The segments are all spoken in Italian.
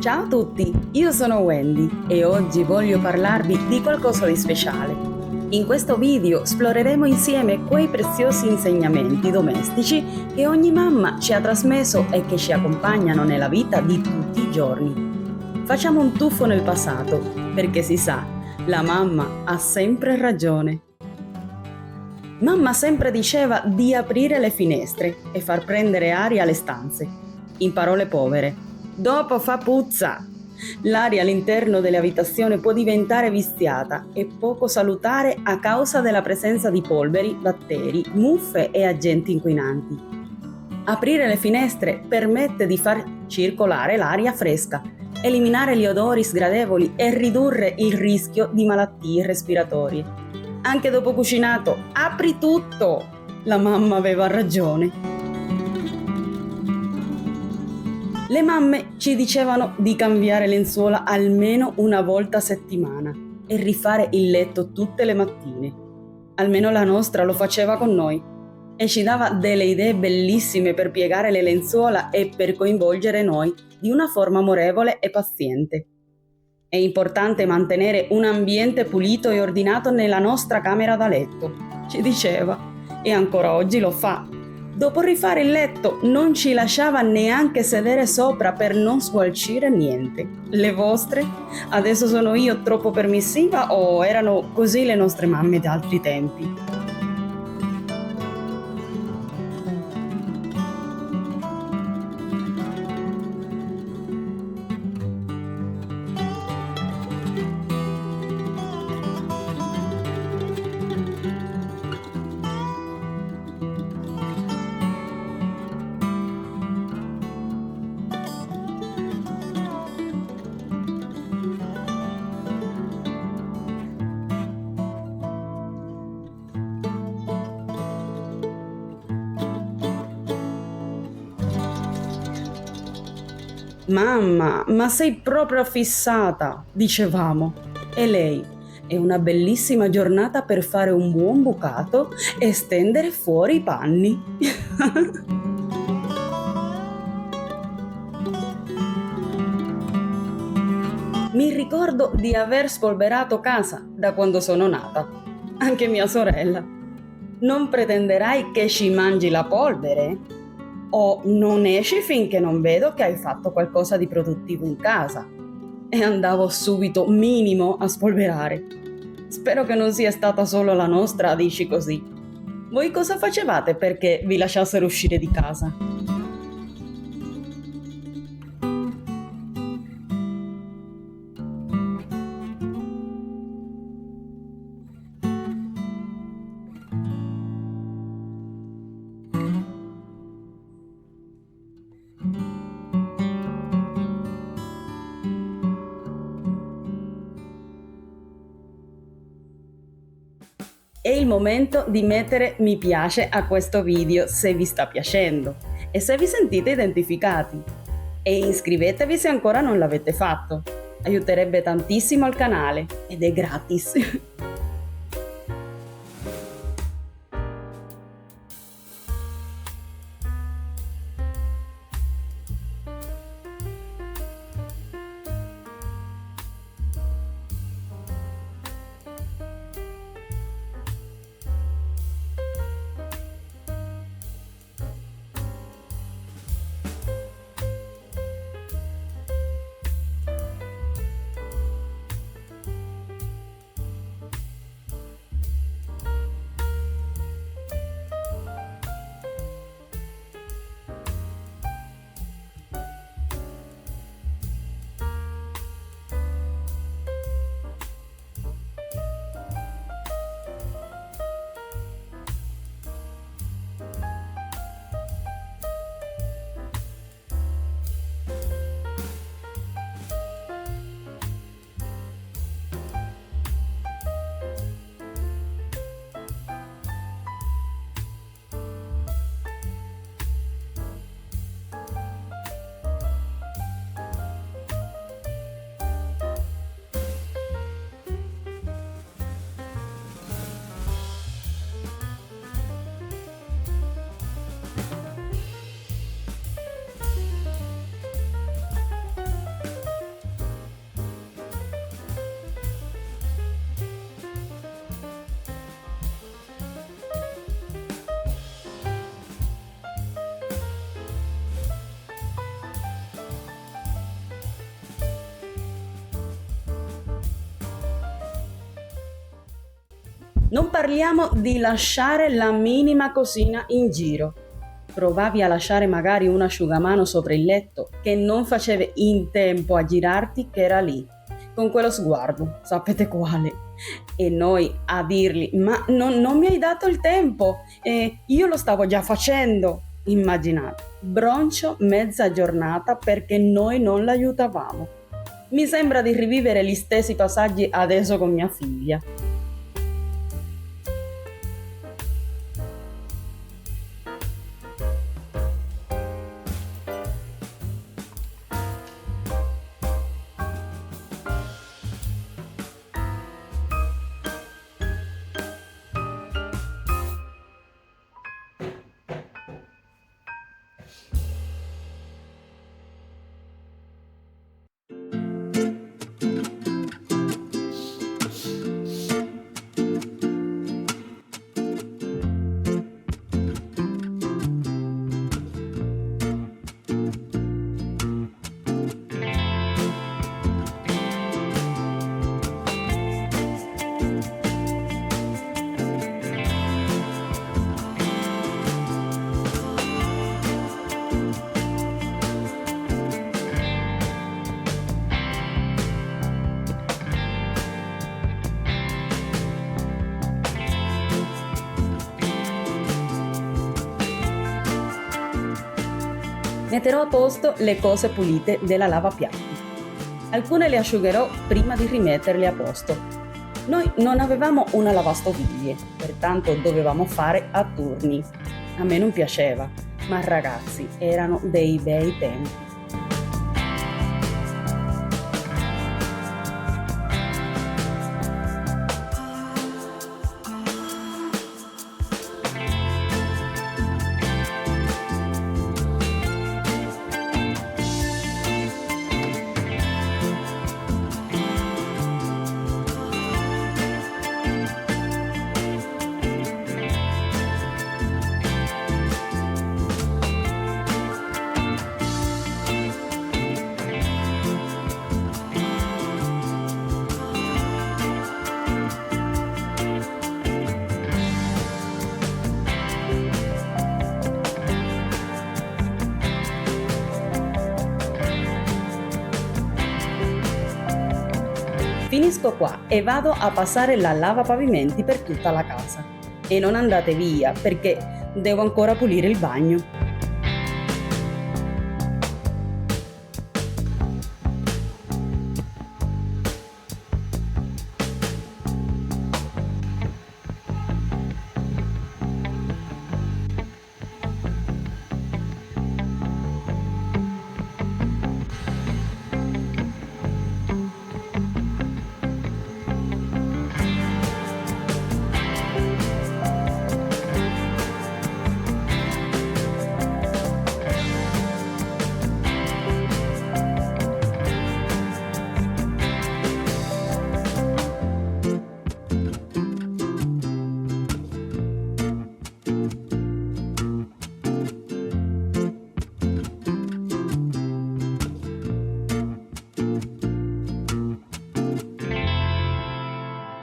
Ciao a tutti, io sono Wendy e oggi voglio parlarvi di qualcosa di speciale. In questo video esploreremo insieme quei preziosi insegnamenti domestici che ogni mamma ci ha trasmesso e che ci accompagnano nella vita di tutti i giorni. Facciamo un tuffo nel passato, perché si sa, la mamma ha sempre ragione. Mamma sempre diceva di aprire le finestre e far prendere aria alle stanze. In parole povere, dopo fa puzza. L'aria all'interno delle abitazioni può diventare viziata e poco salutare a causa della presenza di polveri, batteri, muffe e agenti inquinanti. Aprire le finestre permette di far circolare l'aria fresca, eliminare gli odori sgradevoli e ridurre il rischio di malattie respiratorie. Anche dopo cucinato, apri tutto! La mamma aveva ragione. Le mamme ci dicevano di cambiare lenzuola almeno una volta a settimana e rifare il letto tutte le mattine. Almeno la nostra lo faceva con noi e ci dava delle idee bellissime per piegare le lenzuola e per coinvolgere noi di una forma amorevole e paziente. È importante mantenere un ambiente pulito e ordinato nella nostra camera da letto, ci diceva, e ancora oggi lo fa. Dopo rifare il letto non ci lasciava neanche sedere sopra per non sgualcire niente. Le vostre? Adesso sono io troppo permissiva o erano così le nostre mamme da altri tempi? Mamma, ma sei proprio fissata, dicevamo. E lei, è una bellissima giornata per fare un buon bucato e stendere fuori i panni. Mi ricordo di aver spolverato casa da quando sono nata. Anche mia sorella. Non pretenderai che ci mangi la polvere? O non esci finché non vedo che hai fatto qualcosa di produttivo in casa. E andavo subito minimo a spolverare. Spero che non sia stata solo la nostra a dirci così. Voi cosa facevate perché vi lasciassero uscire di casa? È il momento di mettere mi piace a questo video se vi sta piacendo e se vi sentite identificati. E iscrivetevi se ancora non l'avete fatto. Aiuterebbe tantissimo il canale ed è gratis. Non parliamo di lasciare la minima cosina in giro. Provavi a lasciare magari un asciugamano sopra il letto che non facevi in tempo a girarti che era lì, con quello sguardo, sapete quale? E noi a dirgli, ma non mi hai dato il tempo, io lo stavo già facendo. Immaginate, broncio mezza giornata perché noi non l'aiutavamo. Mi sembra di rivivere gli stessi passaggi adesso con mia figlia. Metterò a posto le cose pulite della lavapiatti. Alcune le asciugherò prima di rimetterle a posto. Noi non avevamo una lavastoviglie, pertanto dovevamo fare a turni. A me non piaceva, ma ragazzi, erano dei bei tempi. Finisco qua e vado a passare la lavapavimenti per tutta la casa. E non andate via perché devo ancora pulire il bagno.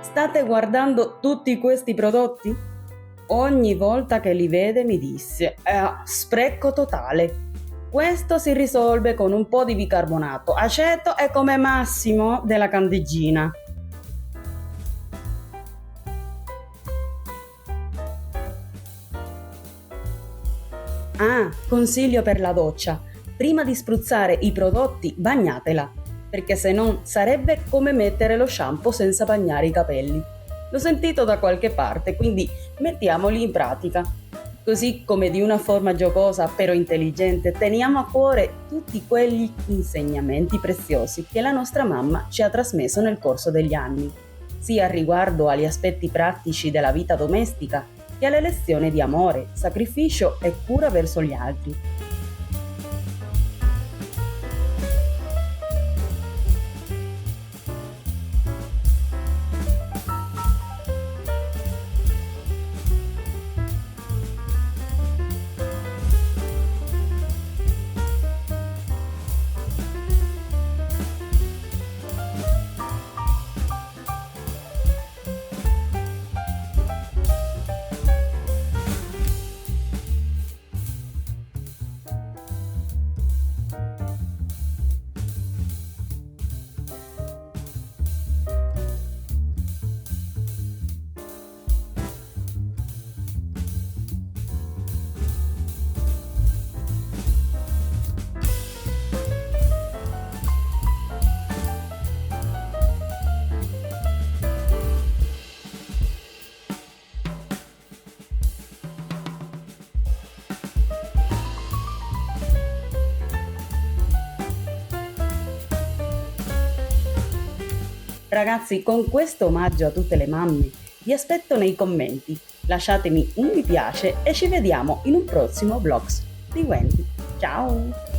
State guardando tutti questi prodotti? Ogni volta che li vede mi disse, spreco totale. Questo si risolve con un po' di bicarbonato, aceto e come massimo della candeggina. Ah, consiglio per la doccia. Prima di spruzzare i prodotti, bagnatela, perché se no sarebbe come mettere lo shampoo senza bagnare i capelli. L'ho sentito da qualche parte, quindi mettiamoli in pratica. Così come di una forma giocosa però intelligente, teniamo a cuore tutti quegli insegnamenti preziosi che la nostra mamma ci ha trasmesso nel corso degli anni, sia riguardo agli aspetti pratici della vita domestica che alle lezioni di amore, sacrificio e cura verso gli altri. Ragazzi, con questo omaggio a tutte le mamme, vi aspetto nei commenti. Lasciatemi un mi piace e ci vediamo in un prossimo vlogs di Wendy. Ciao!